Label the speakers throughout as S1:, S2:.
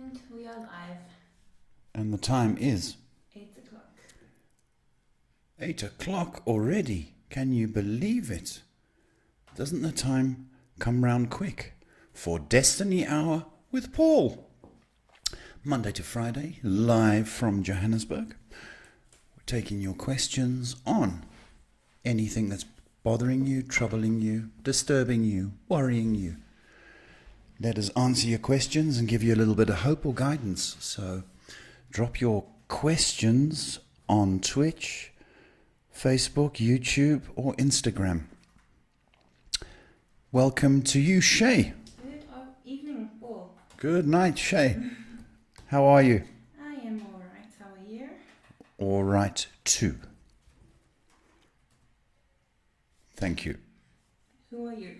S1: And we are live.
S2: And the time is
S1: 8 o'clock.
S2: 8 o'clock already. Can you believe it? Doesn't the time come round quick? For Destiny Hour with Paul. Monday to Friday, live from Johannesburg. We're taking your questions on anything that's bothering you, troubling you, disturbing you, worrying you. Let us answer your questions and give you a little bit of hope or guidance. So drop your questions on Twitch, Facebook, YouTube, or Instagram. Welcome to you, Shay.
S1: Good evening, Paul.
S2: Good night, Shay. How are you?
S1: I am alright. How are you?
S2: All right, too. Thank you.
S1: Who are you?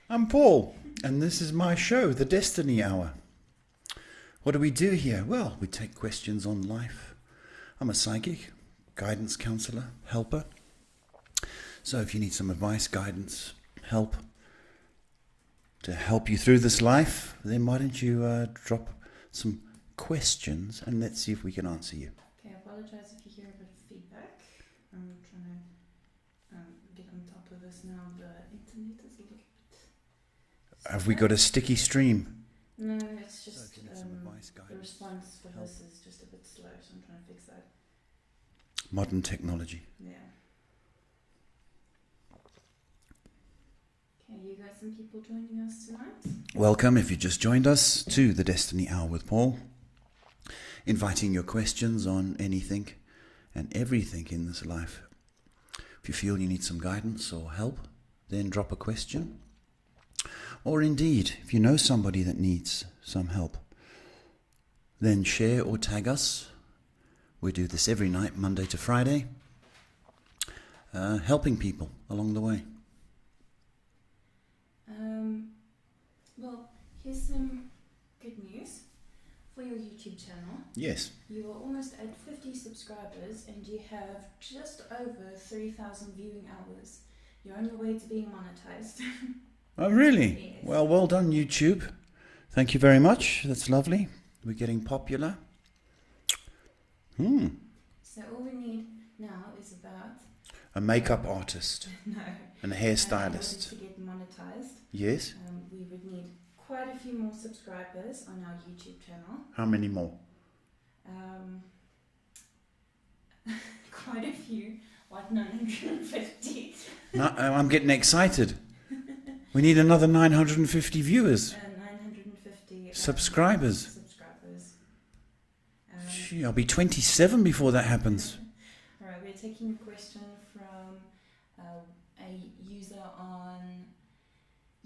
S2: I'm Paul, and this is my show, The Destiny Hour. What do we do here? Well, we take questions on life. I'm a psychic, guidance counselor, helper. So if you need some advice, guidance, help to help you through this life, then why don't you drop some questions and let's see if we can answer you.
S1: Okay, I apologize if you hear a bit of feedback. I'm trying to get on top of this now. The internet is a little bit...
S2: Have we got a sticky stream?
S1: No, it's just
S2: So if you need some advice,
S1: the
S2: guidance,
S1: response for
S2: help.
S1: this is just a bit slow, so I'm trying to fix that.
S2: Modern technology.
S1: Yeah. Okay, you got some people joining us tonight?
S2: Welcome, if you just joined us, to the Destiny Hour with Paul. Inviting your questions on anything and everything in this life. If you feel you need some guidance or help, then drop a question. Or indeed, if you know somebody that needs some help, then share or tag us. We do this every night, Monday to Friday, helping people along the way.
S1: Well, here's some good news for your YouTube channel.
S2: Yes.
S1: You are almost at 50 subscribers and you have just over 3,000 viewing hours. You're on your way to being monetized.
S2: Oh, really?
S1: Yes.
S2: Well done, YouTube. Thank you very much. That's lovely. We're getting popular.
S1: So all we need now is about...
S2: A makeup artist
S1: No.
S2: and a
S1: In order
S2: hairstylist.
S1: to get monetized,
S2: Yes.
S1: we would need quite a few more subscribers on our YouTube channel.
S2: How many more?
S1: Quite a few. What, 950?
S2: No, I'm getting excited. We need another 950 viewers.
S1: 950
S2: Subscribers.
S1: subscribers.
S2: Gee, I'll be 27 before that happens.
S1: Alright, we're taking a question from a user on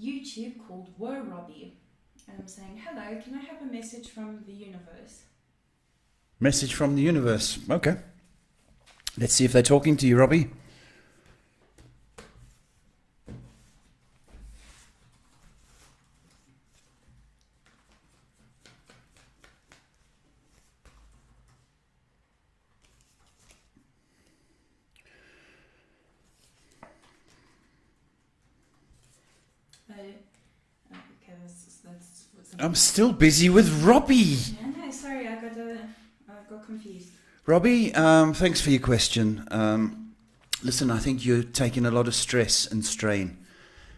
S1: YouTube called Woe Robbie. Saying, hello, can I have a message from the universe?
S2: Message from the universe. Okay. Let's see if they're talking to you, Robbie.
S1: Okay, that's
S2: I'm still busy with Robbie.
S1: No, sorry, I got confused.
S2: Robbie, thanks for your question. Listen, I think you're taking a lot of stress and strain,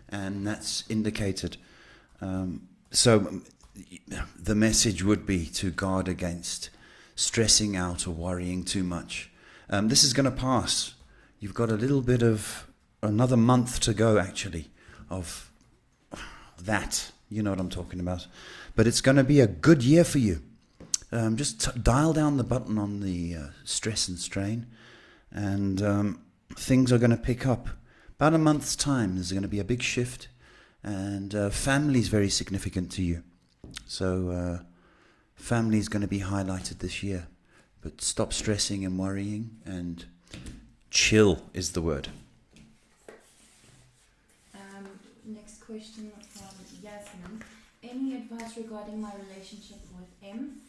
S2: and that's indicated. So the message would be to guard against stressing out or worrying too much. This is going to pass. You've got a little bit of another month to go, actually, of that. You know what I'm talking about. But it's going to be a good year for you. Just dial down the button on the stress and strain, and things are going to pick up. About a month's time, there's going to be a big shift, and family is very significant to you. So family is going to be highlighted this year. But stop stressing and worrying, and chill is the word.
S1: Next question from Yasmin. Any advice regarding my relationship with M?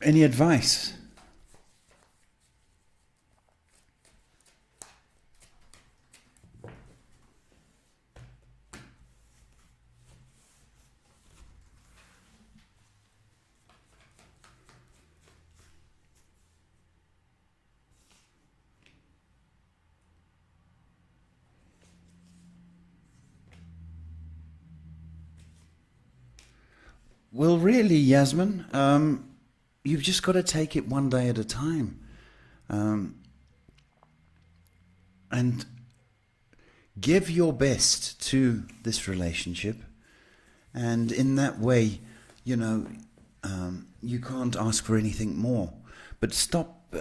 S2: Any advice? Well, really, Yasmin, you've just got to take it one day at a time. And give your best to this relationship. And in that way, you know, you can't ask for anything more. But stop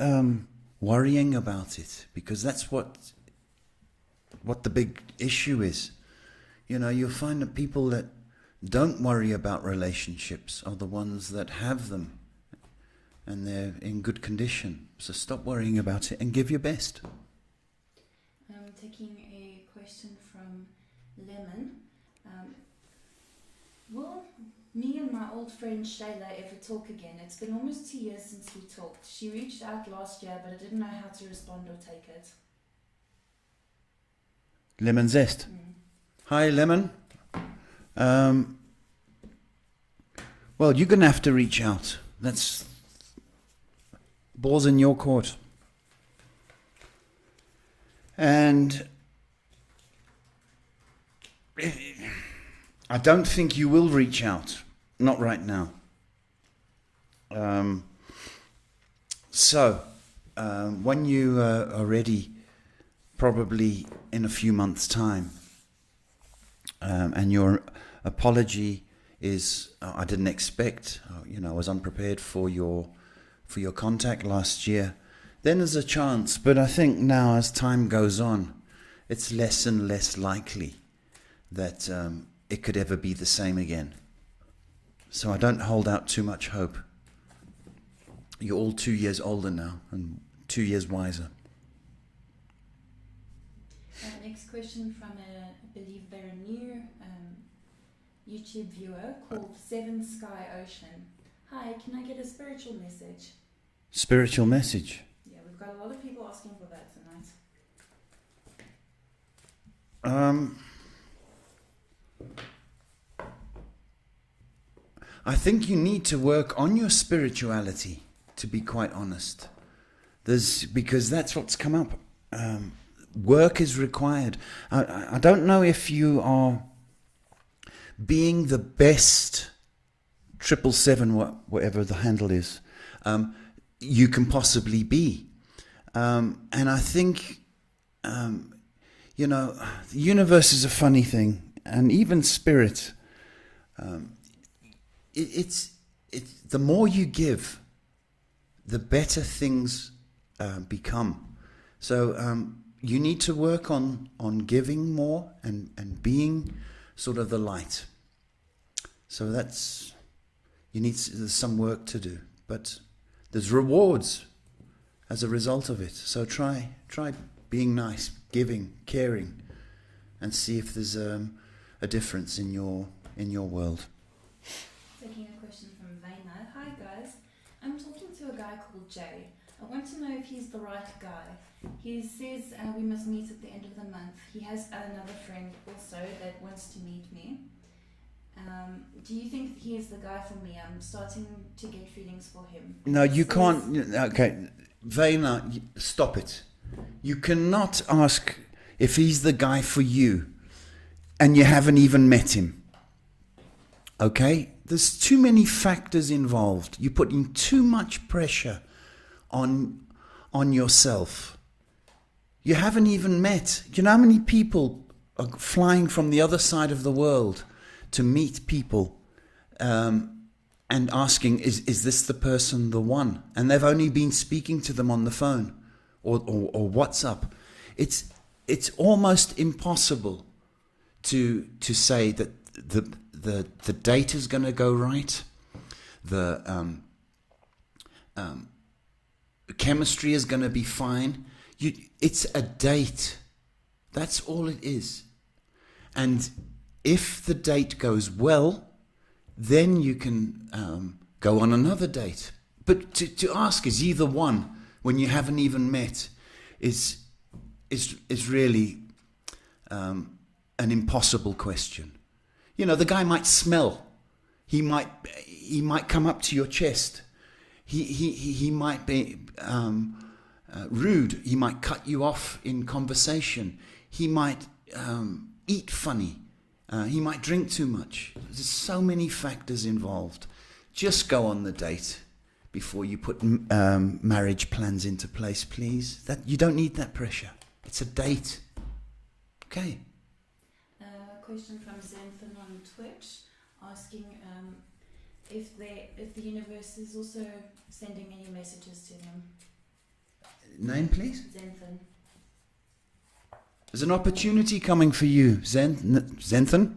S2: worrying about it, because that's what the big issue is. You know, you'll find that people that don't worry about relationships are the ones that have them, and they're in good condition. So stop worrying about it and give your best.
S1: I'm taking a question from Lemon. Will me and my old friend Shayla ever talk again? It's been almost 2 years since we talked. She reached out last year, but I didn't know how to respond or take it.
S2: Lemon Zest. Hi, Lemon. Well, you're going to have to reach out. That's ball's in your court. And I don't think you will reach out. Not right now. When you are ready, probably in a few months' time, and your apology is, I didn't expect, I was unprepared for your contact last year, then there's a chance. But I think now, as time goes on, it's less and less likely that it could ever be the same again. So I don't hold out too much hope. You're all 2 years older now and 2 years wiser.
S1: Next question from I believe they're a new YouTube viewer called Seven Sky Ocean. Hi, can I get a spiritual message?
S2: Spiritual message?
S1: Yeah, we've got a lot of people asking for that tonight.
S2: I think you need to work on your spirituality, to be quite honest. Because that's what's come up. Work is required. I don't know if you are being the best 777, whatever the handle is, you can possibly be. And I think, the universe is a funny thing, and even spirit. It's the more you give, the better things become. So you need to work on giving more and being sort of the light. So there's some work to do, but there's rewards as a result of it. So try being nice, giving, caring, and see if there's a difference in your world.
S1: Taking a question from Vena. Hi guys, I'm talking to a guy called Jay. I want to know if he's the right guy. He says we must meet at the end of the month. He has another friend also that wants to meet me. Do you think he is the guy for me? I'm starting to get feelings for him.
S2: No, you can't. Okay, Vena, stop it. You cannot ask if he's the guy for you, and you haven't even met him. Okay? There's too many factors involved. You're putting too much pressure on yourself. You haven't even met. You know how many people are flying from the other side of the world to meet people and asking, is this the person, the one? And they've only been speaking to them on the phone or WhatsApp. It's almost impossible to say that the date is going to go right, the chemistry is going to be fine. It's a date. That's all it is. And if the date goes well, then you can go on another date. But to ask, is he the one, when you haven't even met, is really an impossible question. You know, the guy might smell. He might come up to your chest. He might be rude. He might cut you off in conversation. He might eat funny. He might drink too much. There's so many factors involved. Just go on the date before you put marriage plans into place, please. You don't need that pressure. It's a date. Okay.
S1: Question from Xanthan on Twitch, asking if the universe is also sending any messages to them.
S2: Name, please.
S1: Xanthan.
S2: There's an opportunity coming for you, Xanthan.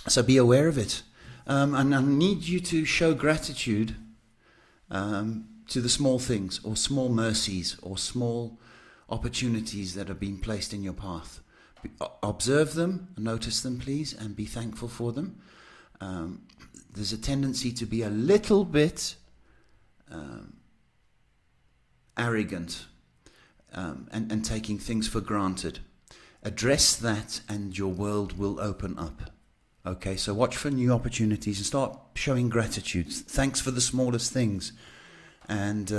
S2: So be aware of it. And I need you to show gratitude to the small things, or small mercies, or small opportunities that have been placed in your path. Observe them, notice them, please, and be thankful for them. There's a tendency to be a little bit arrogant and taking things for granted. Address that and your world will open up. Okay, so watch for new opportunities and start showing gratitude. Thanks for the smallest things. And,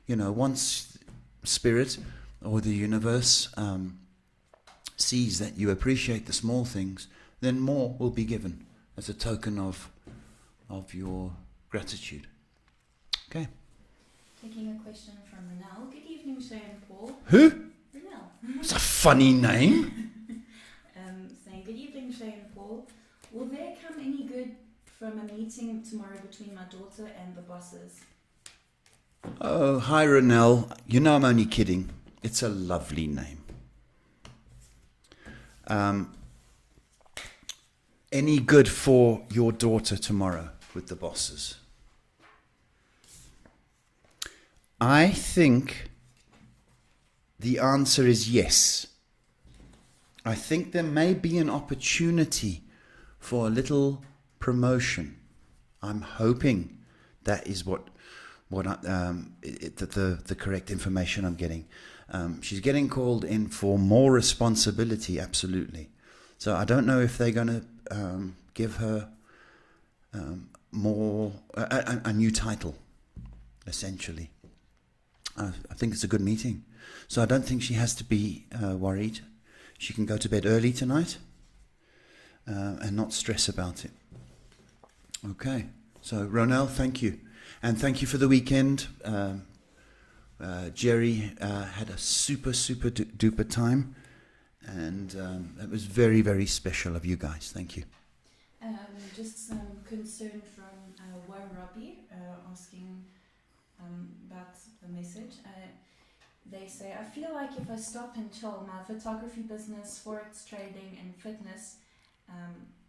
S2: once Spirit or the universe sees that you appreciate the small things, then more will be given as a token of your gratitude. Okay.
S1: Taking a question from Renelle. Good evening, Shay and Paul.
S2: Who?
S1: Renelle.
S2: It's a funny name.
S1: Saying, good evening, Shay and Paul. Will there come any good from a meeting tomorrow between my daughter and the bosses?
S2: Oh, hi, Renelle. You know I'm only kidding. It's a lovely name. Any good for your daughter tomorrow with the bosses? I think the answer is yes. I think there may be an opportunity for a little promotion. I'm hoping that is the correct information I'm getting. She's getting called in for more responsibility, absolutely. So I don't know if they're going to give her a new title, essentially. I think it's a good meeting. So I don't think she has to be worried. She can go to bed early tonight and not stress about it. Okay. So, Ronelle, thank you. And thank you for the weekend. Jerry had a super duper time. And it was very, very special of you guys. Thank you.
S1: Just some concern from Woe Robbie asking about the message. They say, I feel like if I stop and chill, my photography business, forex trading and fitness...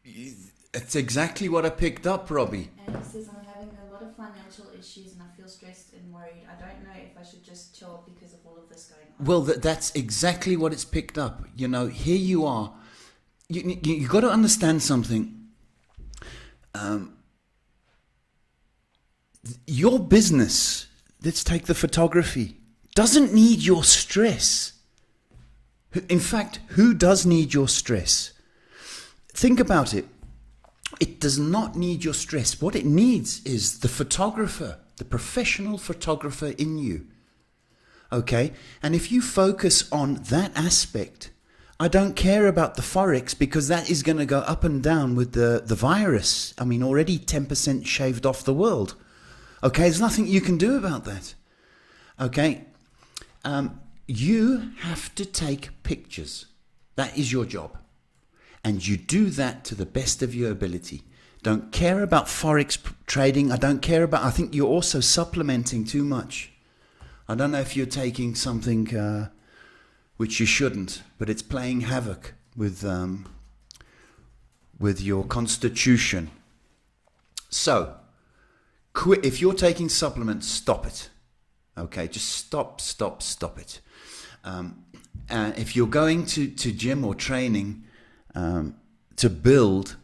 S2: It's exactly what I picked up, Robbie.
S1: And he says, I'm having a lot of financial issues and I feel stressed and worried. I don't know if I should just chill because of all of this going on.
S2: Well, that's exactly what it's picked up. Here you are. You got to understand something. Your business, let's take the photography, doesn't need your stress. In fact, who does need your stress? Think about it. It does not need your stress. What it needs is the photographer, the professional photographer in you. Okay? And if you focus on that aspect, I don't care about the forex because that is going to go up and down with the virus. I mean, already 10% shaved off the world. Okay? There's nothing you can do about that. Okay? You have to take pictures. That is your job. And you do that to the best of your ability. Don't care about forex trading. I think you're also supplementing too much. I don't know if you're taking something which you shouldn't, but it's playing havoc with your constitution. So, if you're taking supplements, stop it. Okay, just stop it. If you're going to gym or training to build,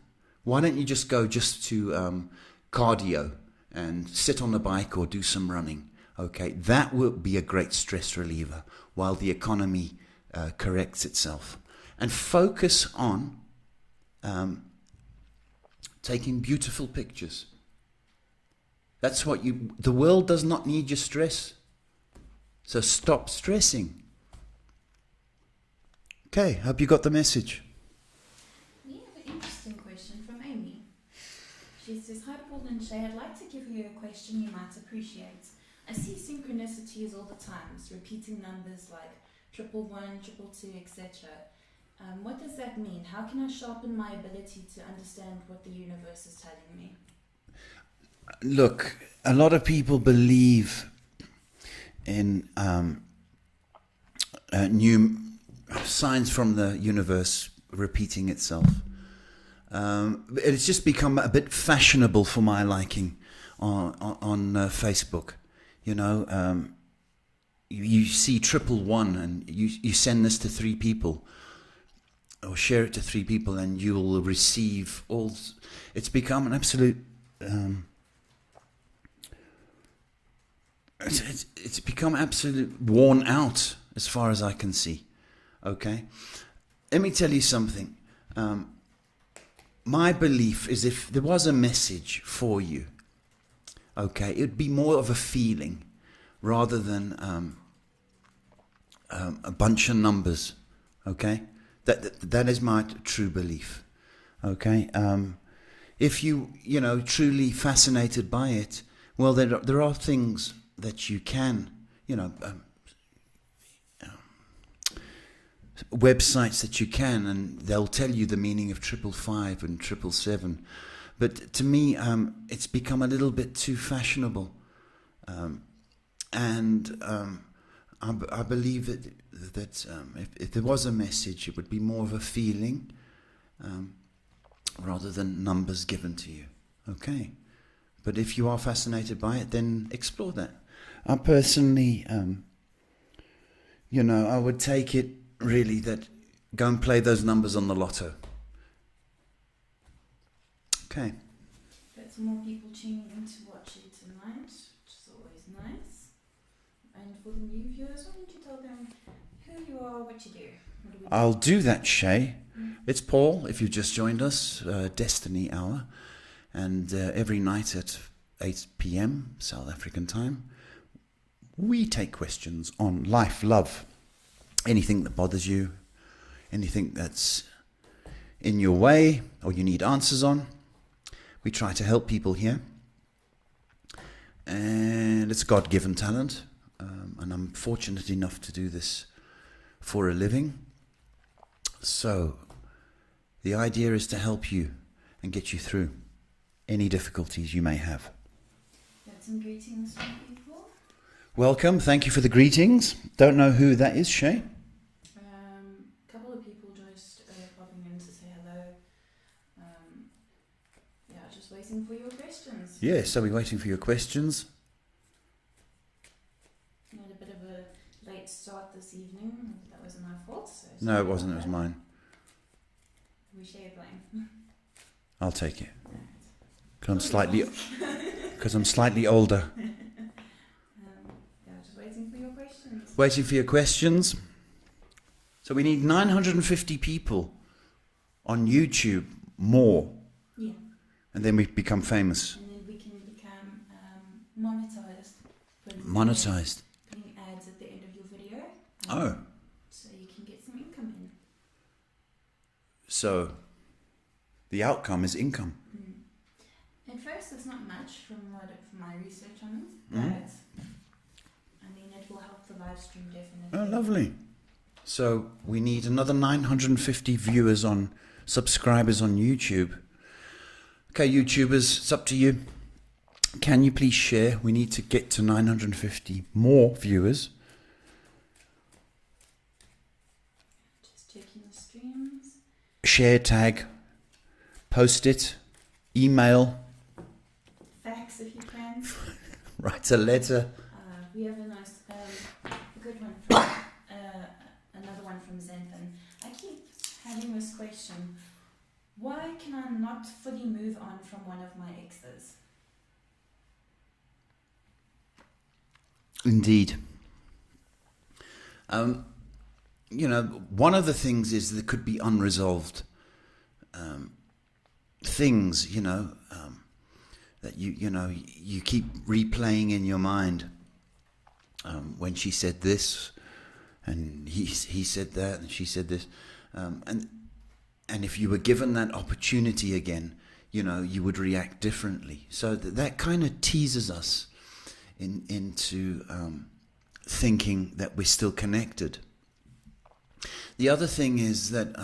S2: why don't you just go to cardio and sit on the bike or do some running? Okay, that will be a great stress reliever while the economy corrects itself. And focus on taking beautiful pictures. That's what the world does not need your stress. So stop stressing. Okay, hope you got the message.
S1: She says, "Hi Paul and Shay, I'd like to give you a question you might appreciate. I see synchronicities all the time, repeating numbers like 111, 222, etc. What does that mean? How can I sharpen my ability to understand what the universe is telling me?"
S2: Look, a lot of people believe in new signs from the universe repeating itself. It's just become a bit fashionable for my liking on Facebook. You know, you see 111 and you send this to 3 people or share it to 3 people and you will receive all. It's become an absolute. It's become absolute worn out as far as I can see. Okay, let me tell you something. My belief is if there was a message for you, okay, it would be more of a feeling rather than a bunch of numbers. Okay, that is my true belief. Okay, if you truly fascinated by it, well, there are things that you can, websites that you can, and they'll tell you the meaning of 555 and 777. But to me, it's become a little bit too fashionable, and I believe that if there was a message, it would be more of a feeling rather than numbers given to you. Okay, but if you are fascinated by it, then explore that. I personally, I would take it really that go and play those numbers on the lotto. Okay.
S1: Got some more people tuning in to watch it tonight, which is always nice. And for the new viewers, why don't you tell them who you are, what you do?
S2: I'll do that, Shay. It's Paul, if you've just joined us, Destiny Hour. And every night at 8 p.m. South African time, we take questions on life, love, anything that bothers you, anything that's in your way or you need answers on. We try to help people here. And it's a God-given talent. And I'm fortunate enough to do this for a living. So the idea is to help you and get you through any difficulties you may have.
S1: Got some greetings from people.
S2: Welcome. Thank you for the greetings. Don't know who that is, Shay.
S1: A couple of people just popping in to say hello. Just waiting for your questions.
S2: Yeah, so we're waiting for your questions.
S1: We had a bit of a late start this evening. That wasn't my fault. So
S2: No, it wasn't. It was mine.
S1: We share blame.
S2: I'll take it. Because I'm slightly older.
S1: Just waiting for your questions.
S2: Waiting for your questions. So we need 950 people on YouTube more.
S1: Yeah.
S2: And then we become famous.
S1: And then we can become monetized.
S2: Monetized.
S1: Putting ads at the end of your video.
S2: Oh.
S1: So you can get some income in.
S2: So the outcome is income.
S1: At first, it's not much from my research on it,
S2: Mm-hmm.
S1: but it will help the live stream definitely.
S2: Oh, lovely. So we need another 950 subscribers on YouTube. Okay, YouTubers, it's up to you. Can you please share? We need to get to 950 more viewers.
S1: Just checking the streams.
S2: Share, tag, post it, email.
S1: Fax if you can.
S2: Write a letter.
S1: We have a nice, good one from, another one from Zenton. I keep having this question. Why can I not fully move on from one of my exes?
S2: Indeed. One of the things is there could be unresolved things, that you keep replaying in your mind. When she said this, and he said that, and she said this, and if you were given that opportunity again, you would react differently. So that kind of teases us into thinking that we're still connected. The other thing is that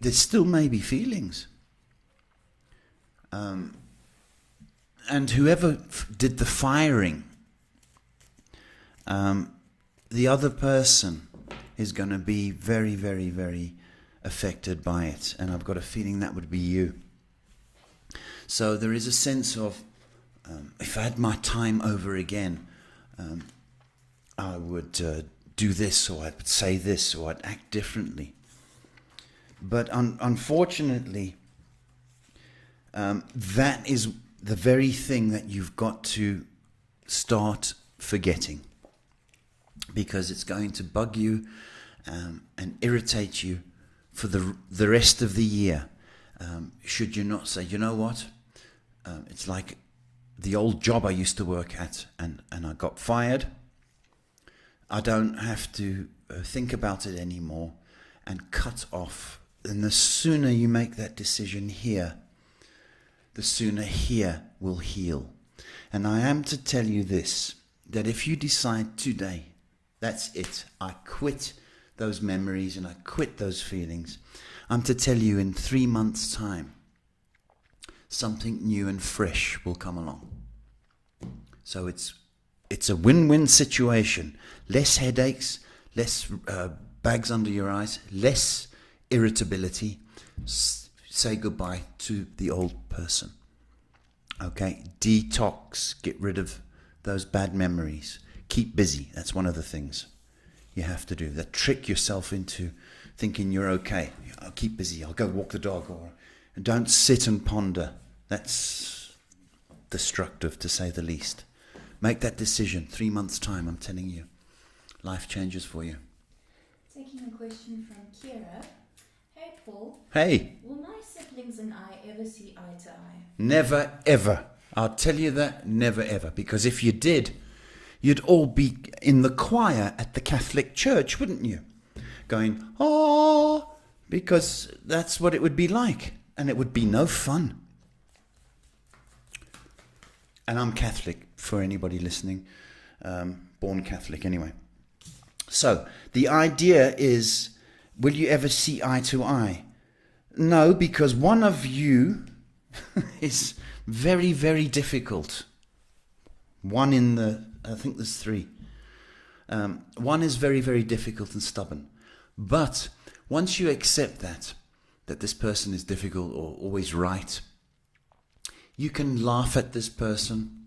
S2: there still may be feelings. And whoever did the firing, the other person is going to be very, very, very affected by it. And I've got a feeling that would be you. So there is a sense of, if I had my time over again, I would do this, or I'd say this, or I'd act differently. But unfortunately, that is the very thing that you've got to start forgetting, because it's going to bug you and irritate you for the rest of the year. Should you not say, you know what, it's like the old job I used to work at, and I got fired. I don't have to think about it anymore, and cut off. And the sooner you make that decision here, the sooner here will heal. And I am to tell you this, that if you decide today, that's it, I quit those memories and I quit those feelings, I'm to tell you in 3 months' time, something new and fresh will come along. So it's a win-win situation. Less headaches, less bags under your eyes, less irritability. Say goodbye to the old person. Okay, detox, get rid of those bad memories. Keep busy, that's one of the things you have to do. That trick yourself into thinking you're okay. I'll keep busy, I'll go walk the dog, or don't sit and ponder. That's destructive, to say the least. Make that decision. 3 months' time, I'm telling you. Life changes for you.
S1: Taking a question from Kira. Hey, Paul.
S2: Hey.
S1: Will my siblings and I ever see eye to eye?
S2: Never, ever. I'll tell you that, never, ever. Because if you did, you'd all be in the choir at the Catholic Church, wouldn't you? Going, oh, because that's what it would be like. And it would be no fun. And I'm Catholic, for anybody listening. Born Catholic, anyway. So, the idea is, will you ever see eye to eye? No, because one of you is very, very difficult. One in I think there's 3. One is very, very difficult and stubborn. But once you accept that this person is difficult or always right, you can laugh at this person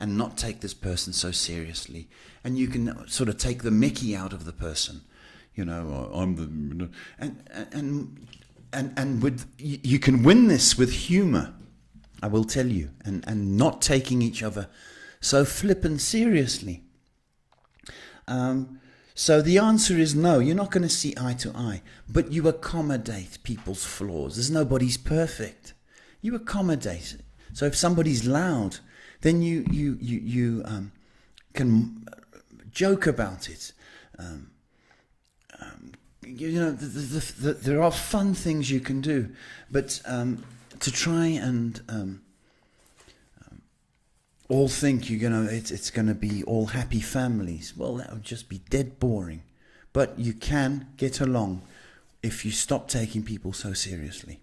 S2: and not take this person so seriously. And you can sort of take the mickey out of the person. You know, and with you can win this with humor, I will tell you, and not taking each other so flippant seriously. So the answer is no, you're not going to see eye to eye, but you accommodate people's flaws. There's nobody's perfect. You accommodate. So if somebody's loud, then you can joke about it. There are fun things you can do, but to try and all think it's going to be all happy families, well, that would just be dead boring. But you can get along if you stop taking people so seriously.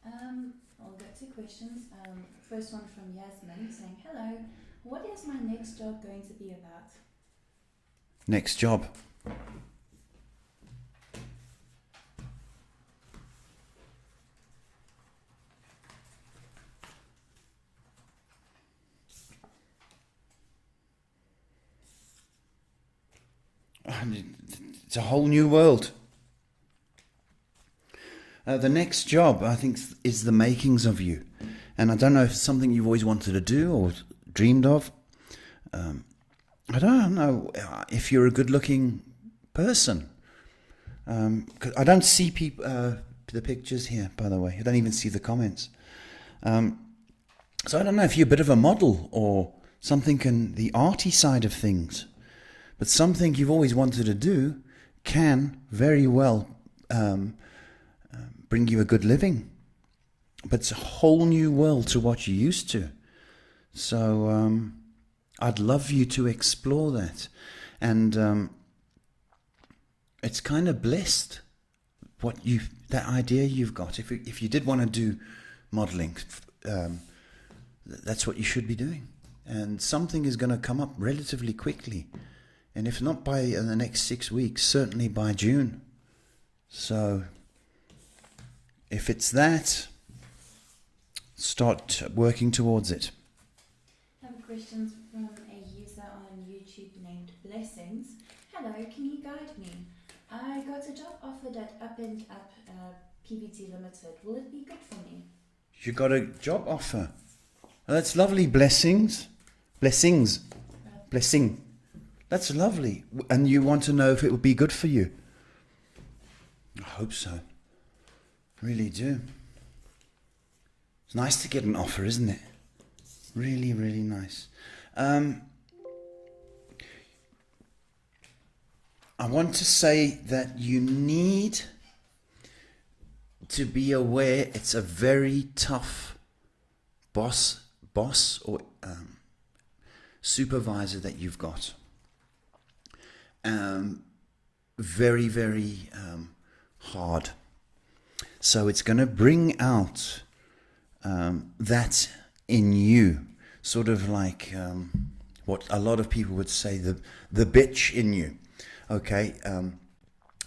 S1: I'll get 2 questions. First one from Yasmin saying, hello, what is my next job going to be about?
S2: Next job. It's a whole new world. The next job, I think, is the makings of you. And I don't know if it's something you've always wanted to do or dreamed of. I don't know if you're a good-looking person. 'Cause I don't see the pictures here, by the way. I don't even see the comments. So I don't know if you're a bit of a model or something the arty side of things. But something you've always wanted to do can very well bring you a good living. But it's a whole new world to what you used to. So I'd love you to explore that. And it's kind of blessed that idea you've got. If you did want to do modeling, that's what you should be doing. And something is going to come up relatively quickly. And if not by the next 6 weeks, certainly by June. So if it's that, start working towards it.
S1: I have questions from a user on YouTube named Blessings. Hello, can you guide me? I got a job offered at Up and Up PVT Limited. Will it be good for me?
S2: You got a job offer. Oh, that's lovely. Blessings. Blessing. That's lovely. And you want to know if it would be good for you? I hope so. Really do. It's nice to get an offer, isn't it? Really, really nice. I want to say that you need to be aware it's a very tough boss or supervisor that you've got. Very, very hard. So it's going to bring out that in you, sort of like what a lot of people would say, the bitch in you. Okay,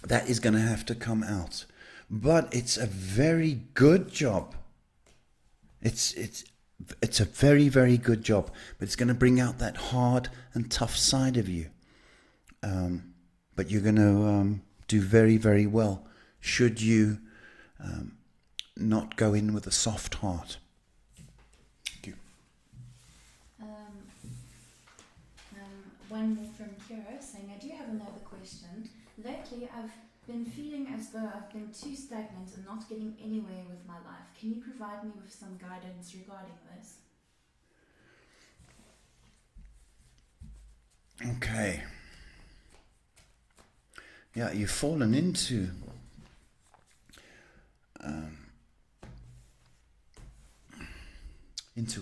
S2: that is going to have to come out. But it's a very good job. It's a very, very good job. But it's going to bring out that hard and tough side of you. But you're going to do very, very well. Should you not go in with a soft heart. Thank you.
S1: One more from Kira saying, I do have another question. Lately, I've been feeling as though I've been too stagnant and not getting anywhere with my life. Can you provide me with some guidance regarding this?
S2: Okay. Yeah, you've fallen into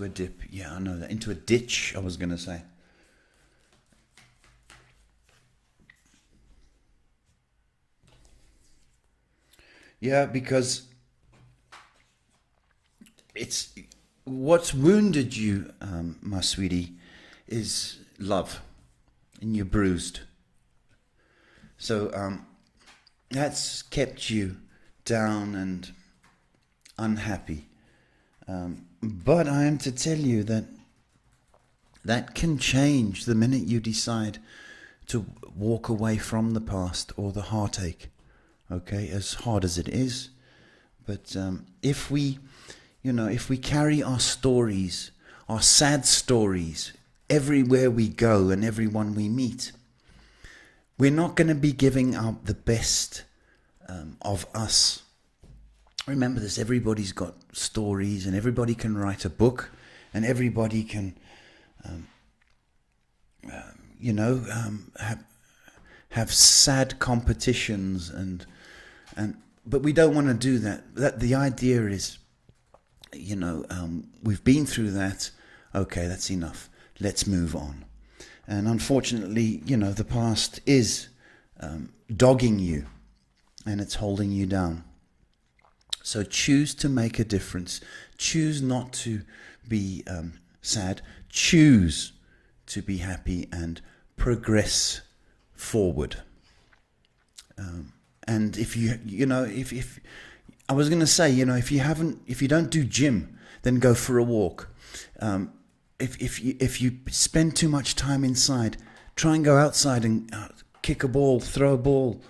S2: a dip. Yeah, I know that. Into a ditch, I was going to say. Yeah, because it's what's wounded you, my sweetie, is love, and you're bruised. So that's kept you down and unhappy. But I am to tell you that can change the minute you decide to walk away from the past or the heartache. Okay, as hard as it is. But if we carry our stories, our sad stories, everywhere we go and everyone we meet, we're not going to be giving out the best of us. Remember this, everybody's got stories and everybody can write a book and everybody can, have sad competitions but we don't want to do that. The idea is, we've been through that. Okay, that's enough. Let's move on. And unfortunately, the past is dogging you and it's holding you down. So choose to make a difference. Choose not to be sad. Choose to be happy and progress forward. And if if I was going to say, if you don't do gym, then go for a walk. If you spend too much time inside, try and go outside and kick a ball, throw a ball,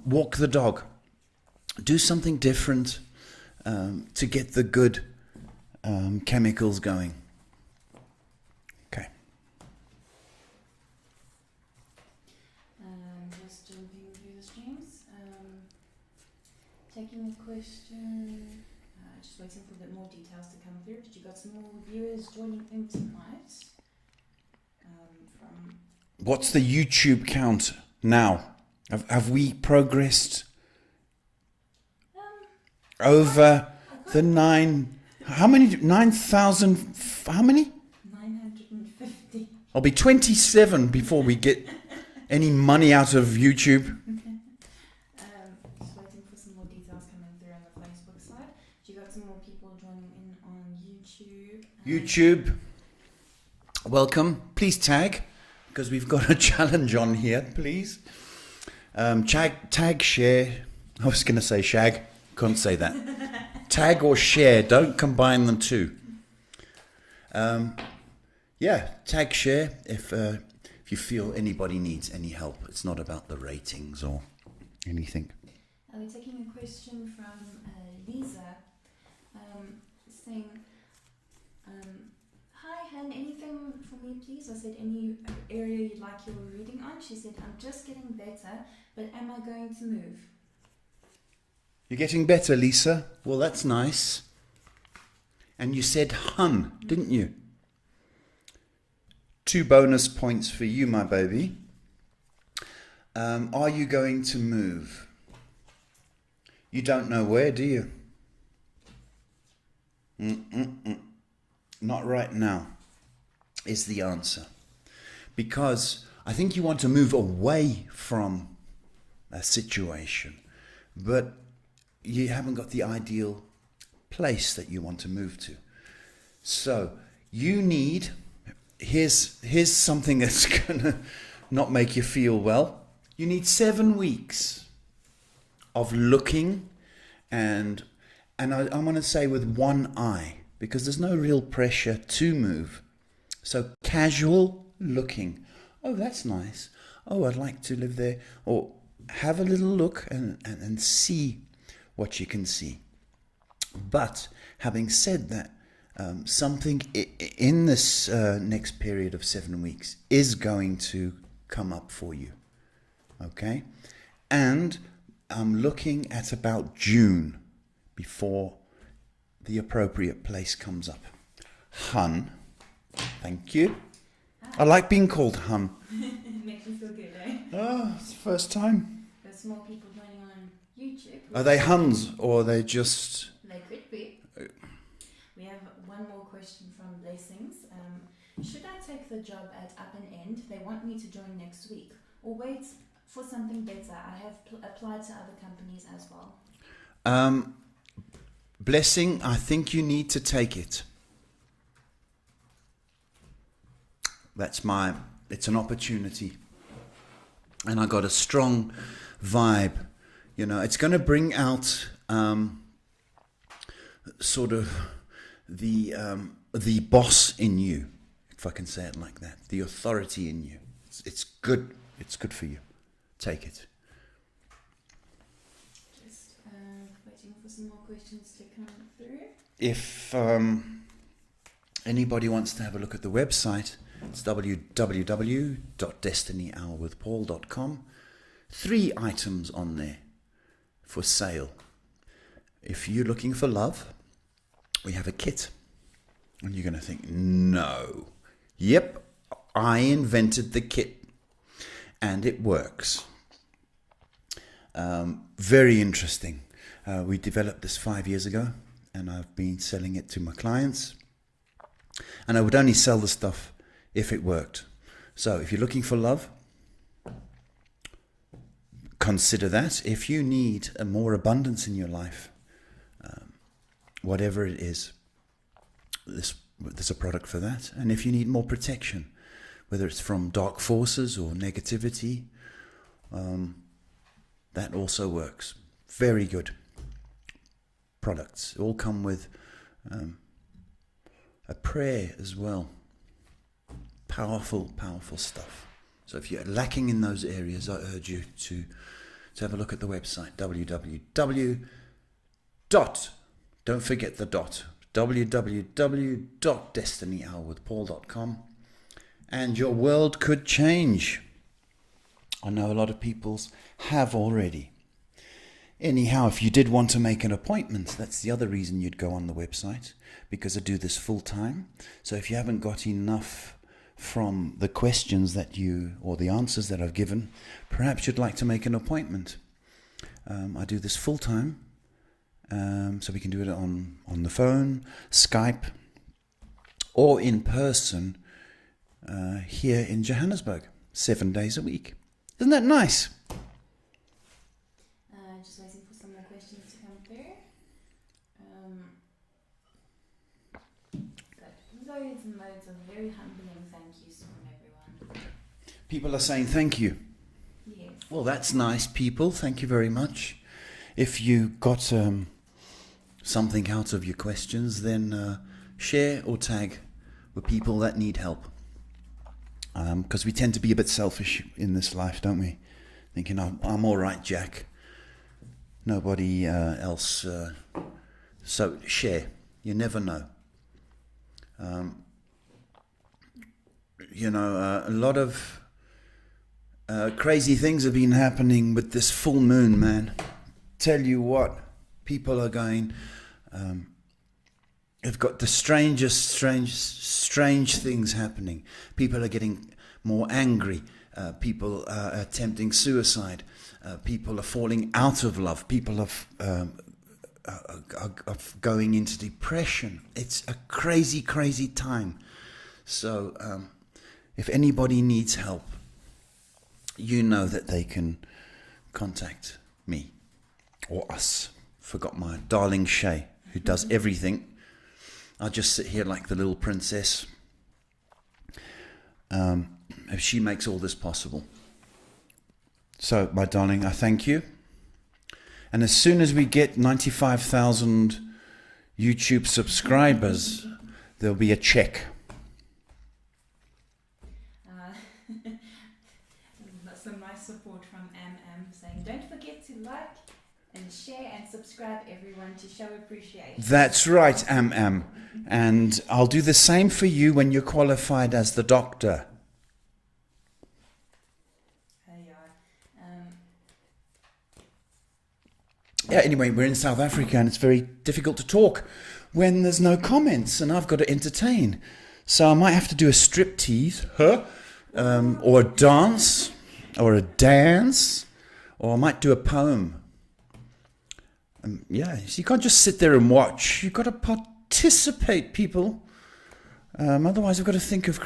S2: walk the dog. Do something different to get the good chemicals going. Okay.
S1: Just jumping through the streams. Taking a question. Just waiting for a bit more details to come through. Did you got some more viewers joining in tonight?
S2: What's the YouTube count now? Have we progressed? over the how many? 9,000, how many?
S1: 950.
S2: I'll be 27 before we get any money out of YouTube.
S1: Just waiting for some more details coming through on the Facebook side. You got some more people joining in on YouTube.
S2: YouTube, welcome. Please tag, because we've got a challenge on here, please. Tag, share. I was going to say shag. Can't say that. Tag or share. Don't combine them two. Tag, share if you feel anybody needs any help. It's not about the ratings or anything.
S1: We're taking a question from Lisa saying, hi, Han, anything for me, please? I said, any area you'd like your reading on? She said, I'm just getting better, but am I going to move?
S2: You're getting better, Lisa. Well, that's nice. And you said hun, didn't you? 2 bonus points for you, my baby. Are you going to move? You don't know where, do you? Not right now is the answer. Because I think you want to move away from a situation, but you haven't got the ideal place that you want to move to. So you need, here's something that's going to not make you feel well. You need 7 weeks of looking and I want to say with one eye, because there's no real pressure to move. So casual looking. Oh, that's nice. Oh, I'd like to live there. Or have a little look and see what you can see. But having said that, something in this next period of 7 weeks is going to come up for you. Okay? And I'm looking at about June before the appropriate place comes up. Hun. Thank you. I like being called Hun.
S1: It makes me feel good, eh?
S2: Oh, it's the first time.
S1: There's more people joining on YouTube.
S2: Are they Huns or are they just...
S1: They could be. We have one more question from Blessings. Should I take the job at Up and End? They want me to join next week. Or wait for something better. I have applied to other companies as well.
S2: Blessing, I think you need to take it. It's an opportunity. And I got a strong vibe. You know, it's going to bring out sort of the boss in you, if I can say it like that, the authority in you. It's good. It's good for you. Take it.
S1: Just waiting for some more questions to come through.
S2: If anybody wants to have a look at the website, it's www.DestinyHourWithPaul.com. 3 items on there for sale. If you're looking for love, we have a kit. And you're going to think, no. Yep, I invented the kit. And it works. Very interesting. We developed this 5 years ago. And I've been selling it to my clients. And I would only sell the stuff if it worked. So if you're looking for love, consider that. If you need a more abundance in your life, whatever it is, there's a product for that. And if you need more protection, whether it's from dark forces or negativity, that also works. Very good products. All come with a prayer as well. Powerful, powerful stuff. So if you're lacking in those areas, I urge you to have a look at the website, don't forget the dot, www.DestinyHourWithPaul.com, and your world could change. I know a lot of people's have already. Anyhow, if you did want to make an appointment, that's the other reason you'd go on the website, because I do this full time. So if you haven't got enough from the questions or the answers that I've given, perhaps you'd like to make an appointment. I do this full time, So we can do it on the phone, Skype, or in person here in Johannesburg, 7 days a week. Isn't that nice?
S1: Just waiting for some more questions to come through. Got loads and loads of very humbling thank yous from everyone.
S2: People are saying thank you.
S1: Yes.
S2: Well, that's nice, people. Thank you very much. If you got something out of your questions, then share or tag with people that need help. Because we tend to be a bit selfish in this life, don't we? Thinking, I'm all right, Jack. Nobody else. So share. You never know. A lot of crazy things have been happening with this full moon, man. Tell you what, people are going. They've got the strangest, strange things happening. People are getting more angry. People are attempting suicide. People are falling out of love. People are going into depression. It's a crazy, crazy time. So if anybody needs help, you know that they can contact me or us. Forgot my darling Shay, who does everything. I just sit here like the little princess. She makes all this possible. So, my darling, I thank you. And as soon as we get 95,000 YouTube subscribers, there'll be a check.
S1: Some nice support from MM saying, don't forget to like and share and subscribe, everyone, to show appreciation.
S2: That's right, MM. And I'll do the same for you when you're qualified as the doctor. Yeah, anyway, we're in South Africa and it's very difficult to talk when there's no comments and I've got to entertain. So I might have to do a striptease, or a dance, or I might do a poem. Yeah, so you can't just sit there and watch. You've got to participate, people. Otherwise, I've got to think of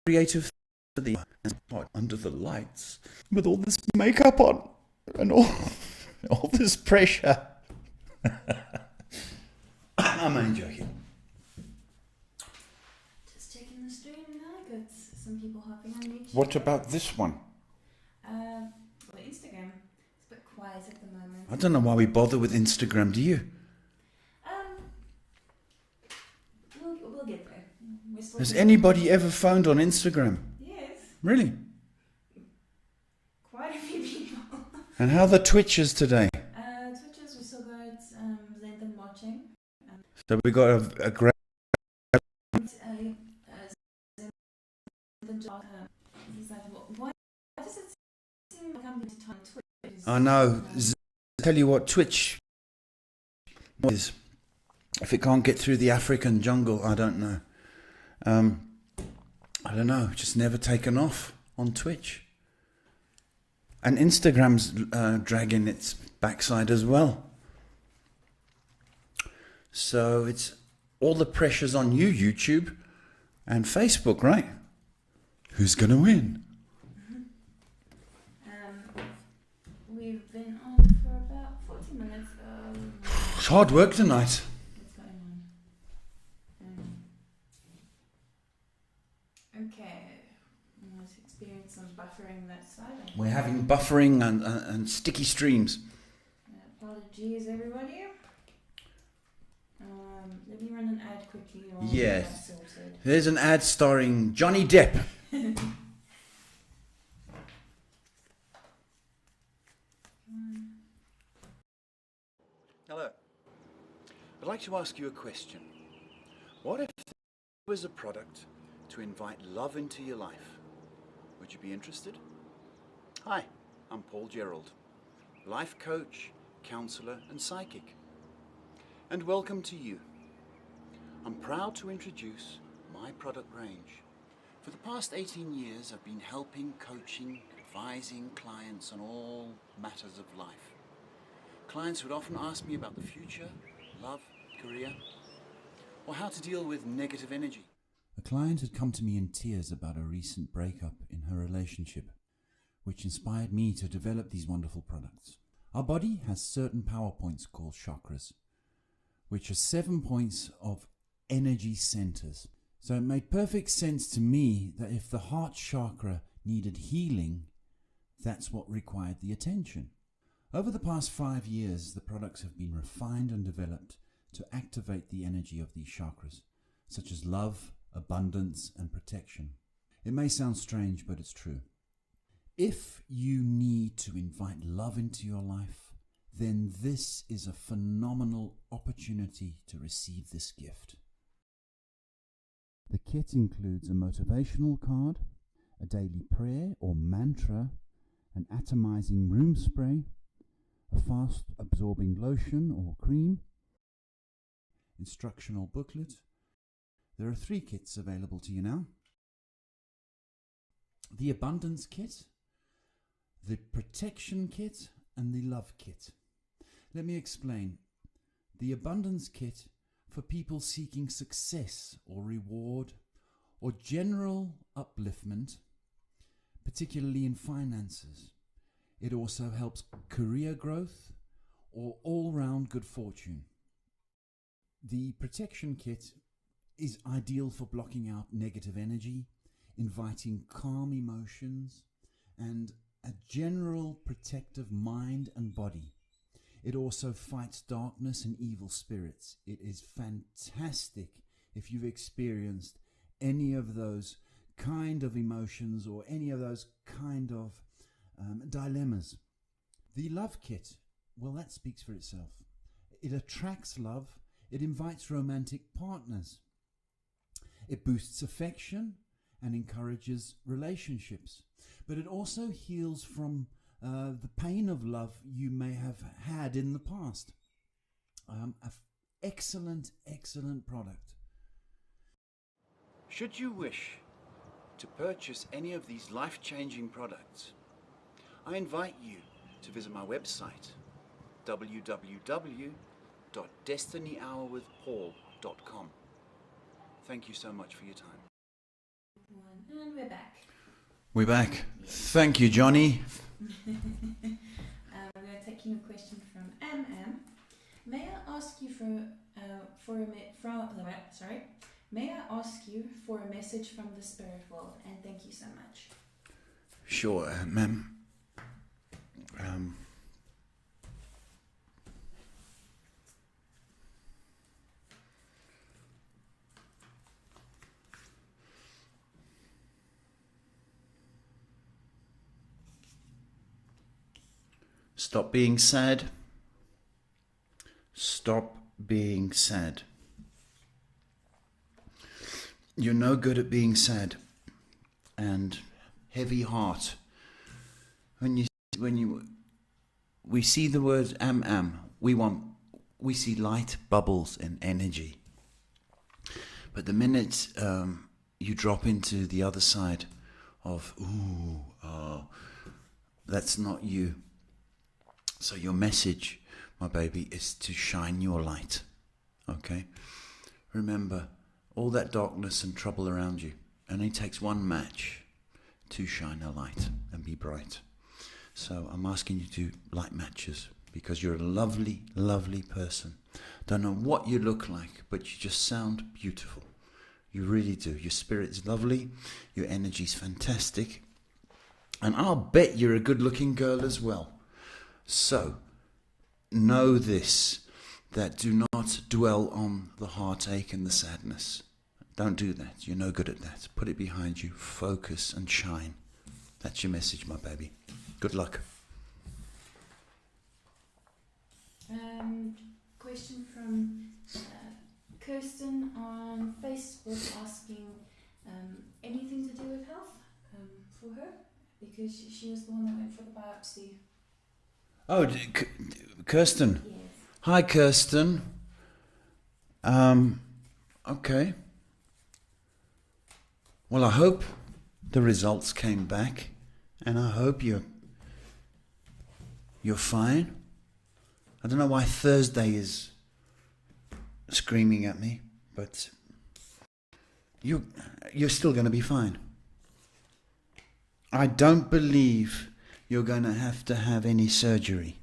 S2: creative for the under the lights with all this makeup on and all this pressure. I'm only joking.
S1: Just checking the stream now. Got some people hopping on YouTube.
S2: What about this one?
S1: Well, Instagram. It's a bit quiet at the moment.
S2: I don't know why we bother with Instagram, do you?
S1: We'll get there.
S2: Has anybody ever phoned on Instagram?
S1: Yes.
S2: Really?
S1: Quite a few people.
S2: And how are the Twitches today?
S1: Twitches, we still got Zentham watching.
S2: So we got a great...
S1: He's like, why does it seem like I'm going to time Twitch?
S2: I know. Tell you what, Twitch is... If it can't get through the African jungle, I don't know. I don't know. Just never taken off on Twitch. And Instagram's dragging its backside as well. So it's all the pressure's on you, YouTube and Facebook, right? Who's going to win?
S1: We've been on for about 40 minutes.
S2: It's hard work tonight.
S1: What's going on? Okay. Let's experience some buffering that side.
S2: We're having buffering and sticky streams.
S1: Apologies, everybody. Let me run an ad quickly.
S2: Yes. There's an ad starring Johnny Depp. Hello. I'd like to ask you a question. What if there was a product to invite love into your life? Would you be interested? Hi, I'm Paul Gerald, life coach, counselor and psychic. And welcome to you. I'm proud to introduce my product range. For the past 18 years, I've been helping, coaching, advising clients on all matters of life. Clients would often ask me about the future, love, career, or how to deal with negative energy. A client had come to me in tears about a recent breakup in her relationship, which inspired me to develop these wonderful products. Our body has certain power points called chakras, which are 7 points of energy centers. So it made perfect sense to me that if the heart chakra needed healing, that's what required the attention. Over the past 5 years, the products have been refined and developed to activate the energy of these chakras, such as love, abundance, and protection. It may sound strange, but it's true. If you need to invite love into your life, then this is a phenomenal opportunity to receive this gift. The kit includes a motivational card, a daily prayer or mantra, an atomizing room spray, a fast-absorbing lotion or cream, instructional booklet. There are 3 kits available to you now. The Abundance Kit, the Protection Kit, and the Love Kit. Let me explain. The Abundance Kit for people seeking success or reward or general upliftment, particularly in finances. It also helps career growth or all-round good fortune. The Protection Kit is ideal for blocking out negative energy, inviting calm emotions, and a general protective mind and body. It also fights darkness and evil spirits. It is fantastic if you've experienced any of those kind of emotions or any of those kind of dilemmas. The Love Kit, well, that speaks for itself. It attracts love. It invites romantic partners. It boosts affection and encourages relationships. But it also heals from the pain of love you may have had in the past. Excellent product. Should you wish to purchase any of these life-changing products, I invite you to visit my website, www.DestinyHourWithPaul.com. Thank you so much for your time.
S1: And we're back.
S2: We're back. Thank you, Johnny.
S1: We're taking a question from MM. May I ask you May I ask you for a message from the spirit world? And thank you so much.
S2: Sure, ma'am. Stop being sad. Stop being sad. You're no good at being sad and heavy heart. We see the word we see light, bubbles, and energy. But the minute you drop into the other side of that's not you. So your message, my baby, is to shine your light. Okay? Remember, all that darkness and trouble around you only takes one match to shine a light and be bright. So I'm asking you to light matches because you're a lovely, lovely person. Don't know what you look like, but you just sound beautiful. You really do. Your spirit's lovely. Your energy's fantastic. And I'll bet you're a good-looking girl as well. So, know this, that do not dwell on the heartache and the sadness. Don't do that. You're no good at that. Put it behind you. Focus and shine. That's your message, my baby. Good luck.
S1: Question from Kirsten on Facebook asking anything to do with health for her, because she was the one that went for the biopsy.
S2: Oh, Kirsten.
S1: Yes.
S2: Hi, Kirsten. Okay. Well, I hope the results came back and I hope you're fine. I don't know why Thursday is screaming at me, but you're still going to be fine. I don't believe you're going to have any surgery.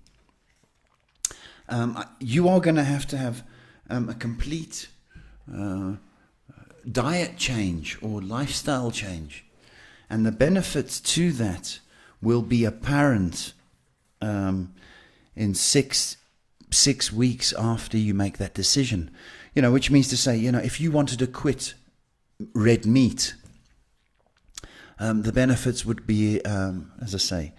S2: You are going to have a complete diet change or lifestyle change, and the benefits to that will be apparent in six weeks after you make that decision. Which means to say, if you wanted to quit red meat, the benefits would be, as I say,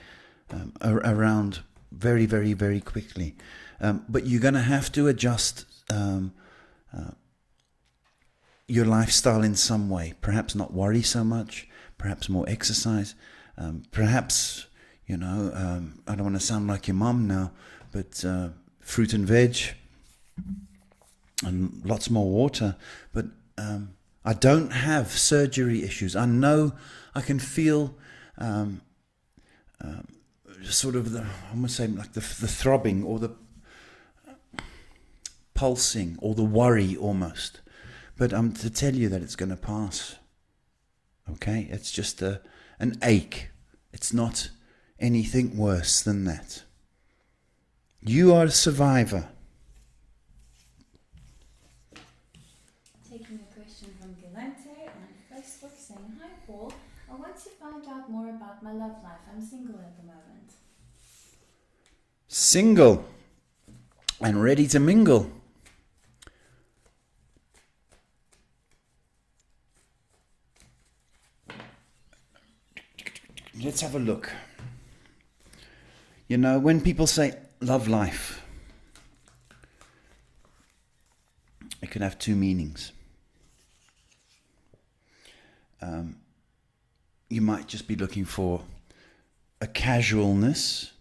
S2: around very, very, very quickly. But you're going to have to adjust your lifestyle in some way. Perhaps not worry so much. Perhaps more exercise. Perhaps, I don't want to sound like your mum now, but fruit and veg and lots more water. But I don't have surgery issues. I know I can feel sort of I'm going to say like the throbbing or the pulsing or the worry almost. But to tell you that it's going to pass. Okay? It's just an ache. It's not anything worse than that. You are a survivor.
S1: Taking a question from Galante on Facebook saying, "Hi Paul, I want to find out more about my love life. I'm single at the moment."
S2: Single and ready to mingle. Let's have a look. When people say love life, it can have two meanings. You might just be looking for a casualness,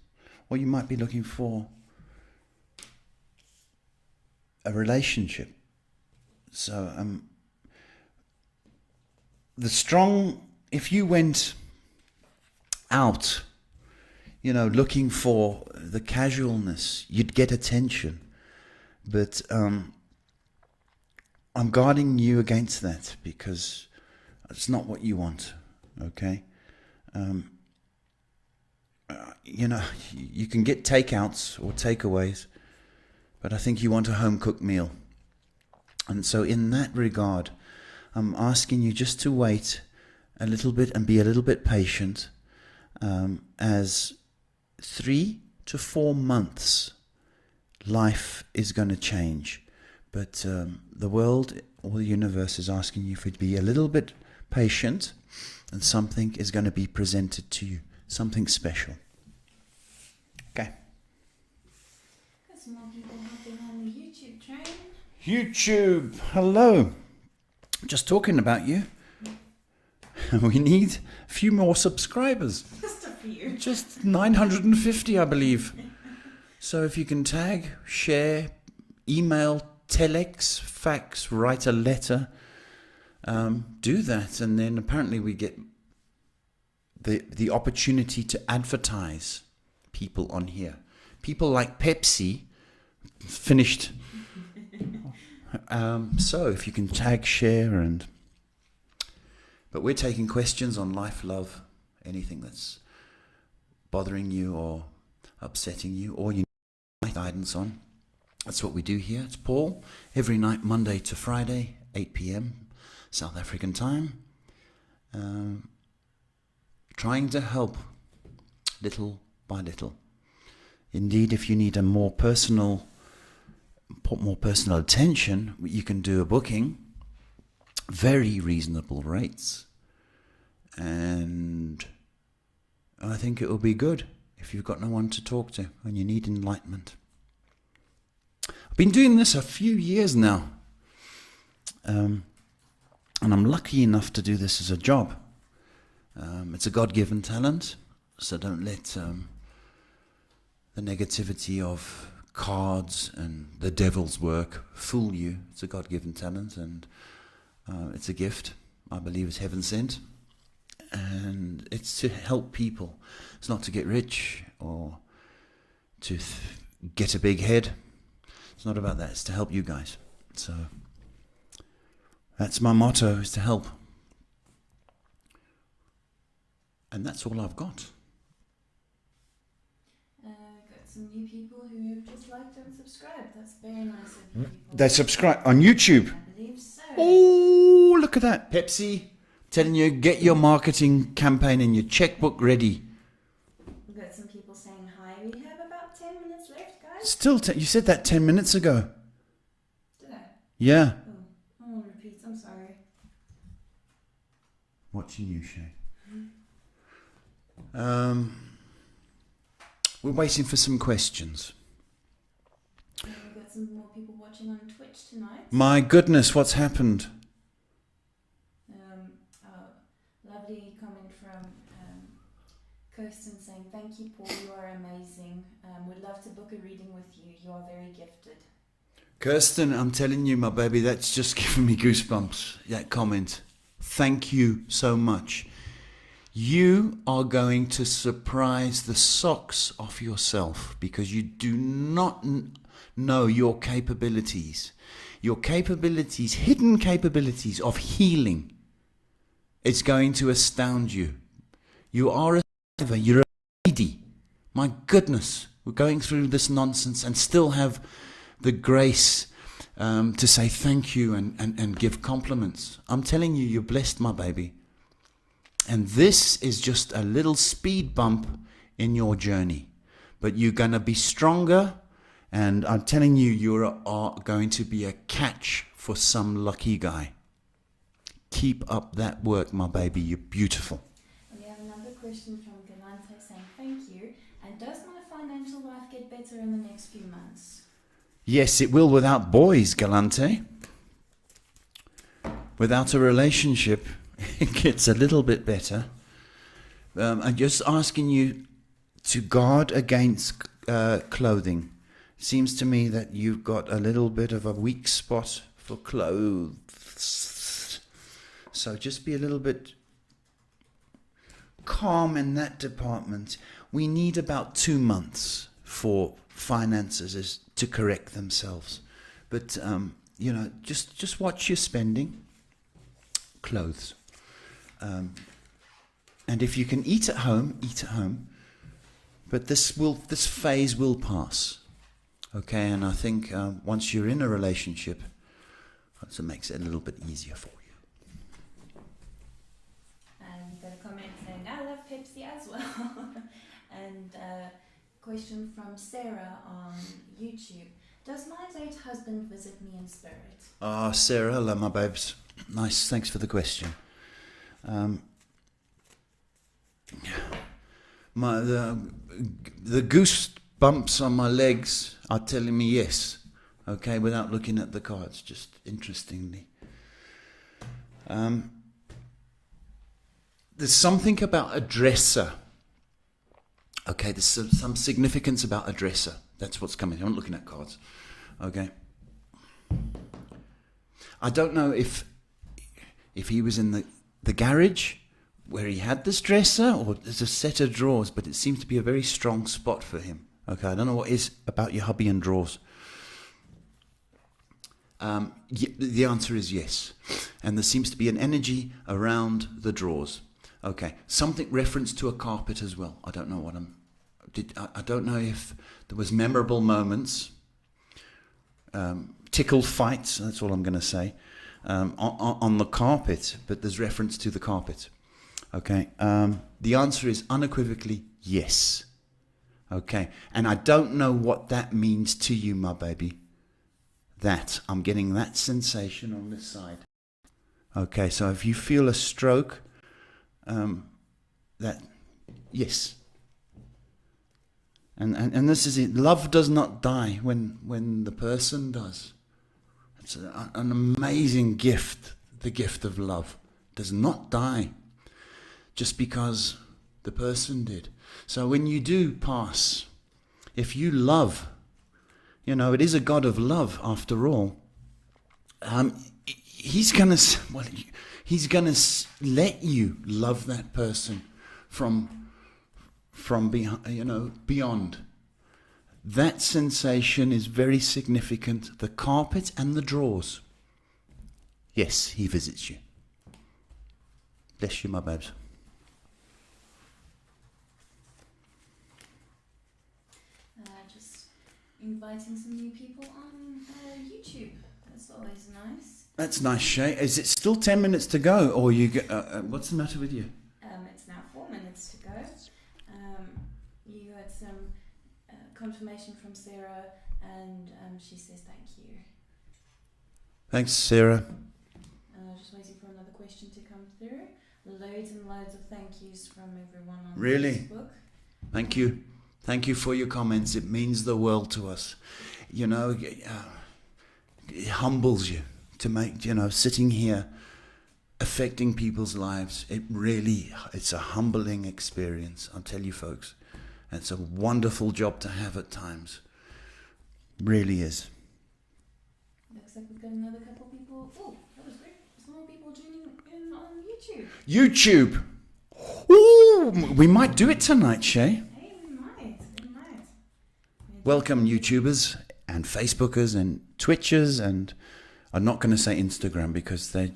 S2: or you might be looking for a relationship. So, if you went out, looking for the casualness, you'd get attention. But I'm guarding you against that because it's not what you want, okay? You can get takeouts or takeaways, but I think you want a home-cooked meal. And so in that regard, I'm asking you just to wait a little bit and be a little bit patient, as 3 to 4 months, life is going to change. But the world or the universe is asking you to be a little bit patient, and something is going to be presented to you, something special. Okay.
S1: Got some more people hopping on the YouTube train.
S2: YouTube, hello. Just talking about you. We need a few more subscribers.
S1: Just a few.
S2: Just 950, I believe. So if you can tag, share, email, telex, fax, write a letter, do that, and then apparently we get the opportunity to advertise people on here. People like Pepsi finished. So if you can tag, share, but we're taking questions on life, love, anything that's bothering you or upsetting you, or you need guidance on. That's what we do here. It's Paul, every night, Monday to Friday, 8 p.m. South African time. Trying to help little by little. Indeed, if you need a more personal attention, you can do a booking. Very reasonable rates. And I think it will be good if you've got no one to talk to and you need enlightenment. I've been doing this a few years now. And I'm lucky enough to do this as a job. It's a God-given talent, so don't let the negativity of cards and the devil's work fool you. It's a God-given talent, and it's a gift. I believe it's heaven sent. And it's to help people. It's not to get rich or to get a big head. It's not about that. It's to help you guys. So that's my motto, is to help. And that's all I've got.
S1: Got some new people who have just liked and subscribed. That's very nice of you people.
S2: They subscribe on YouTube.
S1: I believe so.
S2: Oh, look at that. Pepsi, telling you, get your marketing campaign and your checkbook ready.
S1: We've got some people saying hi. We have about 10 minutes left, guys.
S2: Still, you said that 10 minutes ago.
S1: Did I?
S2: Yeah.
S1: Oh, I'll repeat. I'm sorry.
S2: Watching you, Shay. We're waiting for some questions.
S1: We've got some more people watching on Twitch tonight.
S2: My goodness, what's happened?
S1: Lovely comment from Kirsten saying, "Thank you, Paul. You are amazing. Would love to book a reading with you. You are very gifted."
S2: Kirsten, I'm telling you, my baby, that's just giving me goosebumps, that comment. Thank you so much. You are going to surprise the socks off yourself because you do not know your capabilities. Your capabilities, hidden capabilities of healing. It's going to astound you. You are a survivor. You're a lady. My goodness, we're going through this nonsense and still have the grace to say thank you and give compliments. I'm telling you, you're blessed, my baby. And this is just a little speed bump in your journey. But you're going to be stronger. And I'm telling you, you are going to be a catch for some lucky guy. Keep up that work, my baby. You're beautiful.
S1: We have another question from Galante saying, "Thank you. And does my financial life get better in the next few months?"
S2: Yes, it will without boys, Galante. Without a relationship, it gets a little bit better. I'm just asking you to guard against clothing. Seems to me that you've got a little bit of a weak spot for clothes. So just be a little bit calm in that department. We need about 2 months for finances to correct themselves. But, just watch your spending. Clothes. And if you can eat at home, eat at home. But this phase will pass. Okay, and I think once you're in a relationship, it makes it a little bit easier for you.
S1: And we've got a comment saying, "I love Pepsi as well." And a question from Sarah on YouTube. "Does my late husband visit me in spirit?"
S2: Ah, Sarah, hello, my babes. Nice, thanks for the question. The goose bumps on my legs are telling me yes, okay, without looking at the cards, just interestingly. There's something about a dresser. Okay, there's some significance about a dresser. That's what's coming. I'm not looking at cards. Okay. I don't know if he was in the garage where he had this dresser, or there's a set of drawers, but it seems to be a very strong spot for him. Okay, I don't know what is about your hubby and drawers. The answer is yes. And there seems to be an energy around the drawers. Okay, something referenced to a carpet as well. I don't know what I don't know if there was memorable moments, tickled fights, that's all I'm going to say, on the carpet, but there's reference to the carpet. Okay, the answer is unequivocally yes. Okay, and I don't know what that means to you, my baby. That, I'm getting that sensation on this side. Okay, so if you feel a stroke, that, yes. And this is it. Love does not die when the person does. It's an amazing gift. The gift of love does not die just because the person did. So when you do pass, if you love, it is a God of love after all. he's gonna let you love that person from beyond. That sensation is very significant. The carpet and the drawers. Yes, he visits you. Bless you, my babes.
S1: Just inviting some new people on YouTube. That's always nice.
S2: That's nice, Shay. Is it still 10 minutes to go, or you get? What's the matter with you?
S1: It's now 4 minutes to go. You got some confirmation from Sarah, and she says thank you.
S2: Thanks, Sarah.
S1: Just waiting for another question to come through. Loads and loads of thank yous from everyone on Facebook.
S2: Thank you. Thank you for your comments. It means the world to us. It humbles you to make, sitting here, affecting people's lives. It's a humbling experience. I'll tell you, folks. It's a wonderful job to have at times. Really is.
S1: Looks like we've got another couple people. Oh, that was great. Some more people tuning in on YouTube.
S2: YouTube. Ooh, we might do it tonight, Shay.
S1: Hey, we might.
S2: Welcome, YouTubers and Facebookers and Twitchers, and I'm not going to say Instagram because they're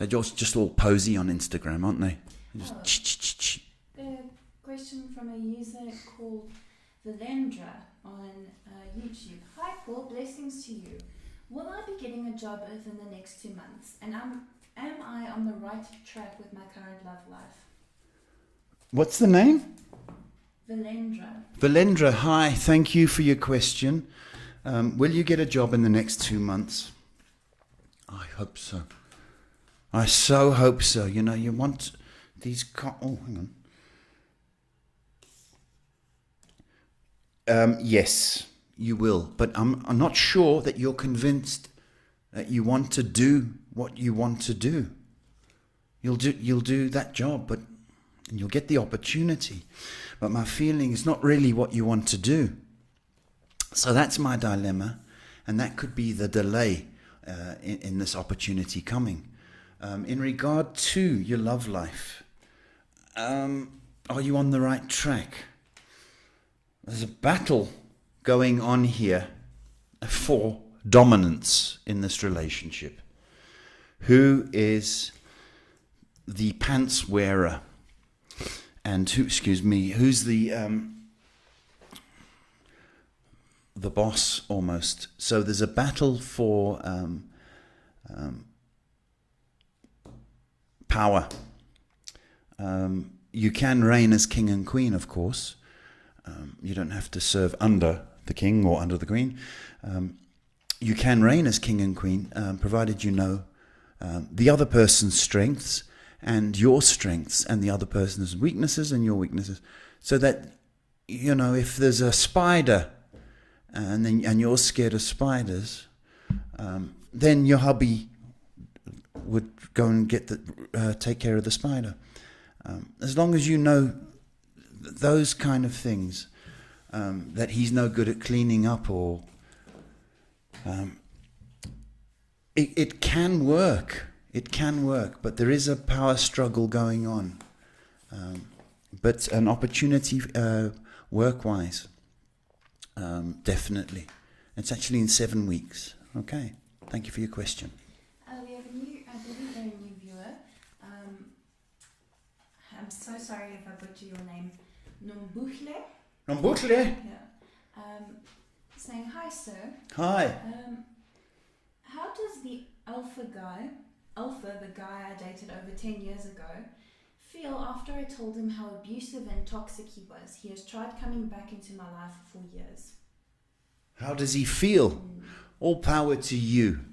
S2: just all posy on Instagram, aren't they? Just
S1: A question from a user called Valendra on YouTube. Hi Paul, blessings to you. Will I be getting a job within the next 2 months? And am I on the right track with my current love life?
S2: What's the name?
S1: Valendra.
S2: Valendra, hi. Thank you for your question. Will you get a job in the next 2 months? I hope so. I so hope so. You want these... Oh, hang on. Yes, you will. But I'm not sure that you're convinced that you want to do what you want to do. You'll do that job, but and you'll get the opportunity. But my feeling is not really what you want to do. So that's my dilemma, and that could be the delay in this opportunity coming. In regard to your love life, are you on the right track? There's a battle going on here for dominance in this relationship. Who is the pants wearer? And who's the boss almost? So there's a battle for power. You can reign as king and queen, of course. You don't have to serve under the king or under the queen. You can reign as king and queen, provided you know the other person's strengths and your strengths, and the other person's weaknesses and your weaknesses, so that if there's a spider and you're scared of spiders, then your hubby would go and take care of the spider. As long as you know those kind of things, that he's no good at cleaning up, or it can work. It can work, but there is a power struggle going on. But an opportunity work-wise, definitely. It's actually in 7 weeks. Okay, thank you for your question.
S1: We have I believe a new viewer. I'm so sorry if I butcher your name.
S2: Nombuhle?
S1: Yeah. Saying, hi sir.
S2: Hi.
S1: How does the Alpha, the guy I dated over 10 years ago, feel after I told him how abusive and toxic he was? He has tried coming back into my life for 4 years.
S2: How does he feel? All power to you.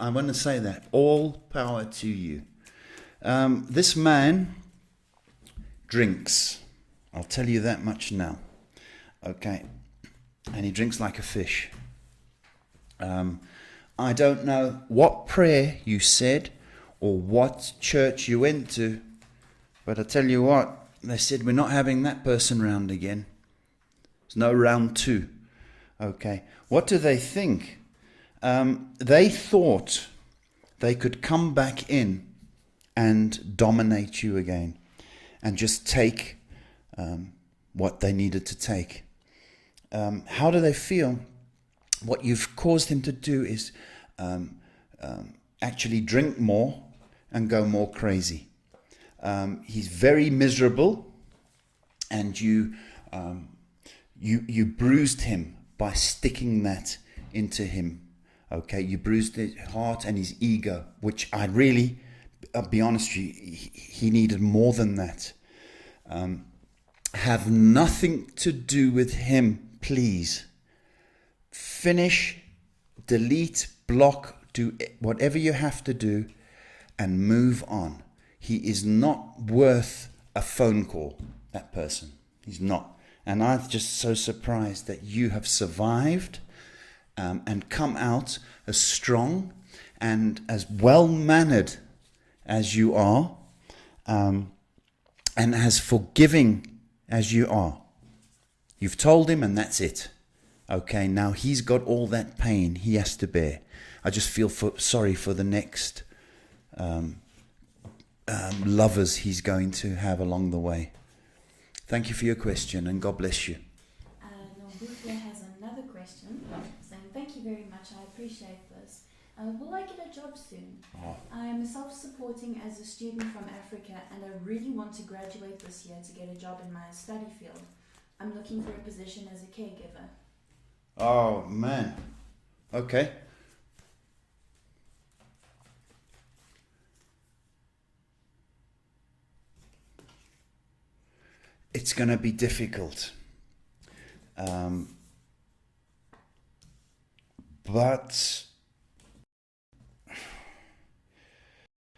S2: I want to say that. All power to you. This man drinks. I'll tell you that much now. Okay. And he drinks like a fish. I don't know what prayer you said or what church you went to, but I tell you what, they said we're not having that person round again. There's no round 2. Okay. What do they think? They thought they could come back in and dominate you again and just take what they needed to take. How do they feel? What you've caused him to do is actually drink more and go more crazy. He's very miserable, and you bruised him by sticking that into him. Okay, you bruised his heart and his ego, which I'll be honest with you, he needed more than that. Have nothing to do with him, please. Finish, delete, block, do whatever you have to do, and move on. He is not worth a phone call, that person. He's not. And I'm just so surprised that you have survived and come out as strong and as well-mannered as you are, and as forgiving as you are. You've told him, and that's it. Okay, now he's got all that pain he has to bear. I just feel sorry for the next lovers he's going to have along the way. Thank you for your question, and God bless you.
S1: Norbuthia has another question saying, thank you very much, I appreciate this. Will I get a job soon? I am self-supporting as a student from Africa, and I really want to graduate this year to get a job in my study field. I'm looking for a position as a caregiver.
S2: Oh, man. Okay. It's going to be difficult. But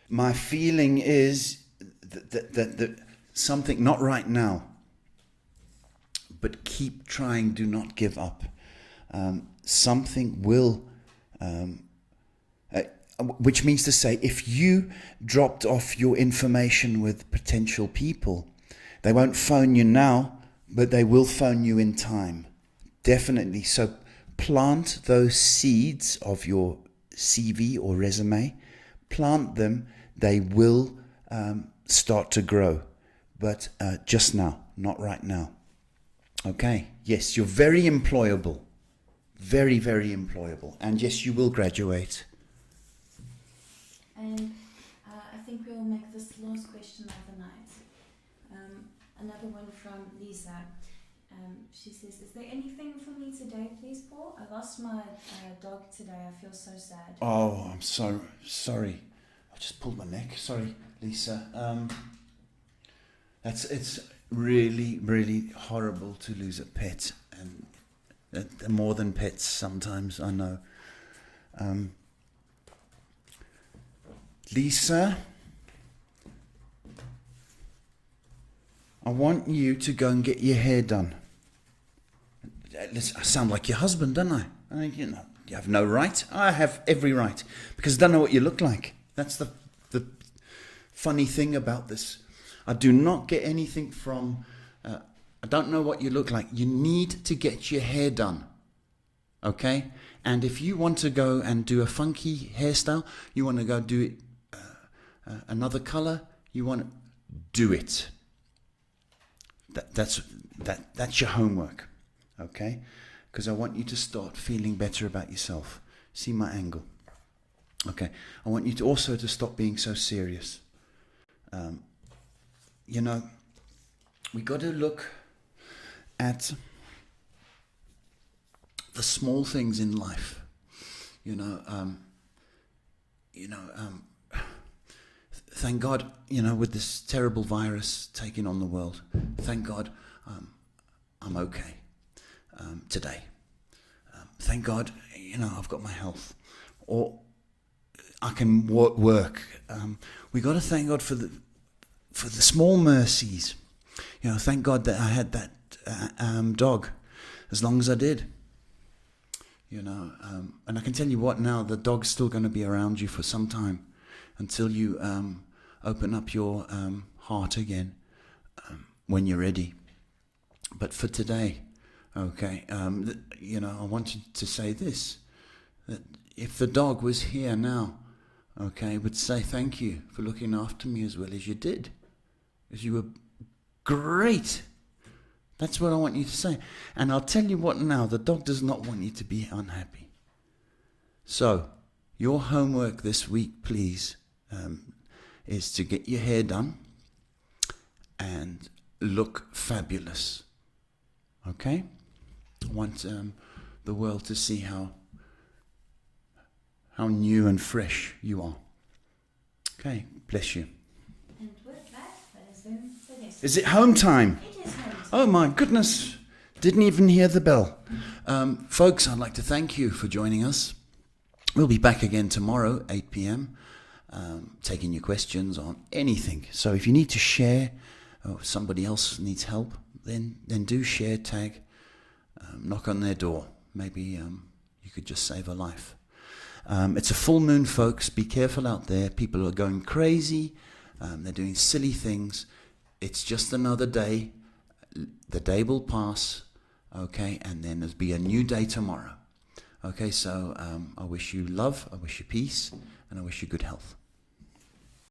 S2: my feeling is that something, not right now, but keep trying, do not give up. Something will, which means to say, if you dropped off your information with potential people, they won't phone you now, but they will phone you in time. Definitely. So plant those seeds of your CV or resume. Plant them. They will start to grow. But just now, not right now. Okay. Yes, you're very employable. Very, very employable. And yes, you will graduate.
S1: And I think we'll make this last question of the night. Another one from Lisa. She says, is there anything for me today, please, Paul? I lost my dog today. I feel so sad.
S2: Oh, I'm so sorry. I just pulled my neck. Sorry, Lisa. It's really, really horrible to lose a pet, and more than pets sometimes, I know. Lisa, I want you to go and get your hair done. I sound like your husband, don't I? I mean, you have no right. I have every right, because I don't know what you look like. That's the funny thing about this. I do not get anything from, I don't know what you look like. You need to get your hair done, okay? And if you want to go and do a funky hairstyle, you want to go do it another color, you want to do it. That's your homework, okay? Because I want you to start feeling better about yourself. See my angle? Okay. I want you to also to stop being so serious. We got to look at the small things in life. Thank God, with this terrible virus taking on the world, thank God I'm okay today. Thank God, I've got my health. Or I can work. We got to thank God for the small mercies. Thank God that I had that dog as long as I did. And I can tell you what now, the dog's still going to be around you for some time until you open up your heart again when you're ready. But for today, okay, I wanted to say this, that if the dog was here now, okay, but say thank you for looking after me as well as you did. Because you were great. That's what I want you to say. And I'll tell you what now, the dog does not want you to be unhappy. So, your homework this week, please, is to get your hair done and look fabulous. Okay? I want the world to see how new and fresh you are. Okay, bless you.
S1: And with that is then the next.
S2: Is it home time?
S1: It is home time.
S2: Oh my goodness, didn't even hear the bell. Folks, I'd like to thank you for joining us. We'll be back again tomorrow, 8 p.m., taking your questions on anything. So if you need to share, or somebody else needs help, then do share, tag, knock on their door. Maybe you could just save a life. It's a full moon, folks. Be careful out there. People are going crazy. They're doing silly things. It's just another day. The day will pass, okay, and then there'll be a new day tomorrow. Okay, so I wish you love, I wish you peace, and I wish you good health.